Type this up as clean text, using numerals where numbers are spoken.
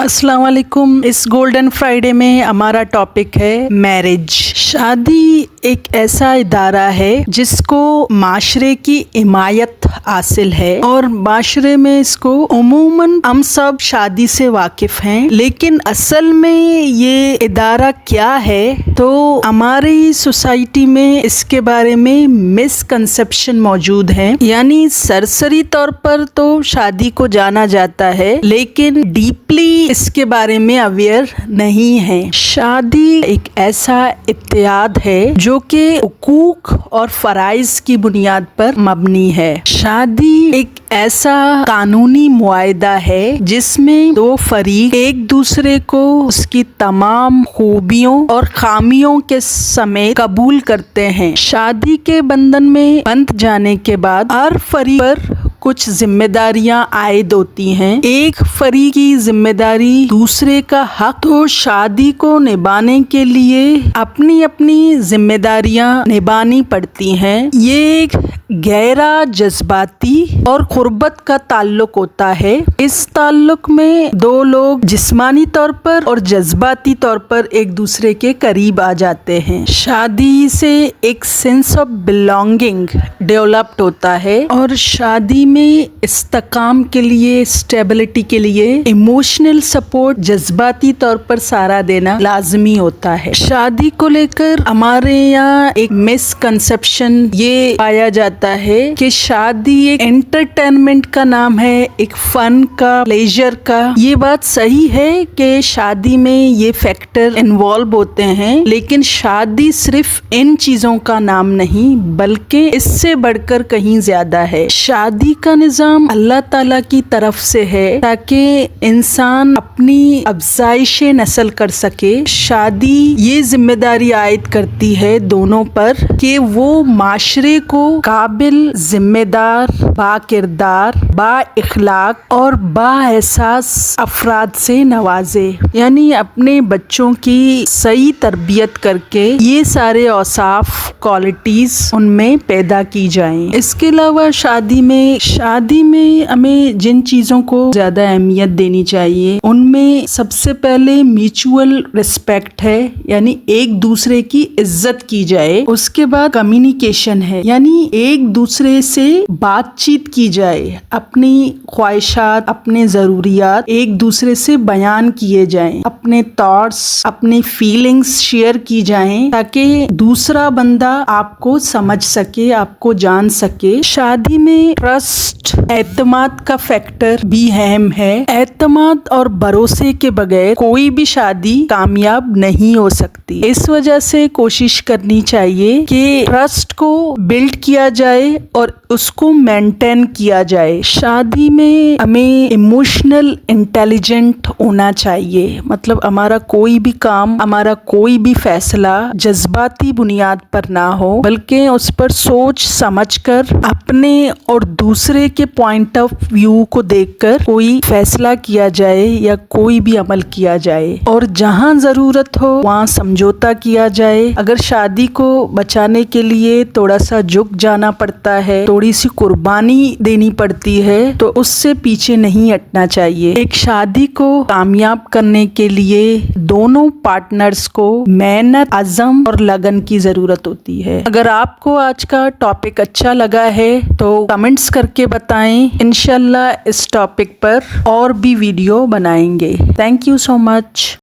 अस्सलाम वालेकुम। इस गोल्डन फ्राइडे में हमारा टॉपिक है मैरिज। शादी एक ऐसा इदारा है जिसको माशरे की हिमायत हासिल है और माशरे में इसको उमूमन हम सब शादी से वाकिफ हैं, लेकिन असल में ये इदारा क्या है तो हमारी सोसाइटी में इसके बारे में मिसकंसेप्शन मौजूद है। यानी सरसरी तौर पर तो शादी को जाना जाता है, लेकिन डीपली इसके बारे में अवेयर नहीं है। शादी एक ऐसा इत्तेहाद है जो कि हुकूक और फराइज की बुनियाद पर मबनी है। शादी एक ऐसा कानूनी मुआहदा है जिसमें दो फरीक एक दूसरे को उसकी तमाम खूबियों और खामियों के समेत कबूल करते हैं। शादी के बंधन में बंध जाने के बाद हर फरीक पर कुछ जिम्मेदारियां आयद होती हैं। एक फरीक की जिम्मेदारी दूसरे का हक, तो शादी को निभाने के लिए अपनी अपनी जिम्मेदारियां निभानी पड़ती हैं। ये एक गहरा जज्बाती और कुर्बत का ताल्लुक होता है। इस ताल्लुक में दो लोग जिस्मानी तौर पर और जज्बाती तौर पर एक दूसरे के करीब आ जाते हैं। शादी से एक सेंस ऑफ बिलोंगिंग डेवलप्ड होता है और शादी में इस्तेकाम के लिए, स्टेबिलिटी के लिए इमोशनल सपोर्ट जज्बाती तौर पर सहारा देना लाजमी होता है। शादी को लेकर हमारे यहाँ एक मिसकंसेप्शन ये पाया जाता है कि शादी एक एंटरटेनमेंट का नाम है, एक फन का, प्लेजर का। ये बात सही है कि शादी में ये फैक्टर इन्वॉल्व होते हैं, लेकिन शादी सिर्फ इन चीजों का नाम नहीं बल्कि इससे बढ़कर कहीं ज्यादा है। शादी का निज़ाम अल्लाह ताला की तरफ से है ताकि इंसान अपनी अफजाइश नस्ल कर सके। शादी ये जिम्मेदारी आयद करती है दोनों पर कि वो माशरे को काबिल, जिम्मेदार, बाकिरदार, बाइखलाक और बाएहसास अफराद से नवाजे। यानी अपने बच्चों की सही तरबियत करके ये सारे औसाफ, क्वालिटीज उनमें पैदा की जाएं। इसके अलावा शादी में हमें जिन चीज़ों को ज़्यादा अहमियत देनी चाहिए उनमें सबसे पहले म्यूचुअल रिस्पेक्ट है, यानी एक दूसरे की इज्जत की जाए। उसके बाद कम्युनिकेशन है, यानी एक दूसरे से बातचीत की जाए, अपनी ख्वाहिशात, अपने ज़रूरियात एक दूसरे से बयान किए जाएं, अपने थॉट्स, अपनी फीलिंग्स शेयर की जाएं ताकि दूसरा बंदा आपको समझ सके, आपको जान सके। शादी में ट्रस्ट, एतमाद का फैक्टर भी अहम है। एतमाद और भरोसे के बगैर कोई भी शादी कामयाब नहीं हो सकती। इस वजह से कोशिश करनी चाहिए कि ट्रस्ट को बिल्ड किया जाए और उसको मेंटेन किया जाए। शादी में हमें इमोशनल इंटेलिजेंट होना चाहिए, मतलब हमारा कोई भी काम, हमारा कोई भी फैसला जज्बाती बुनियाद पर ना हो बल्कि उस पर सोच समझकर अपने और दूसरे के पॉइंट ऑफ व्यू को देखकर कोई फैसला किया जाए या कोई भी अमल किया जाए। और जहां जरूरत हो वहां समझौता किया जाए। अगर शादी को बचाने के लिए थोड़ा सा झुक जाना पड़ता है, थोड़ी सी कुर्बानी देनी पड़ती है, तो उससे पीछे नहीं हटना चाहिए। एक शादी को कामयाब करने के लिए दोनों पार्टनर्स को मेहनत, अज़म और लगन की जरूरत होती है। अगर आपको आज का टॉपिक अच्छा लगा है तो कमेंट्स करके बताएं। इंशाल्लाह इस टॉपिक पर और भी वीडियो बनाएंगे। Thank you so much.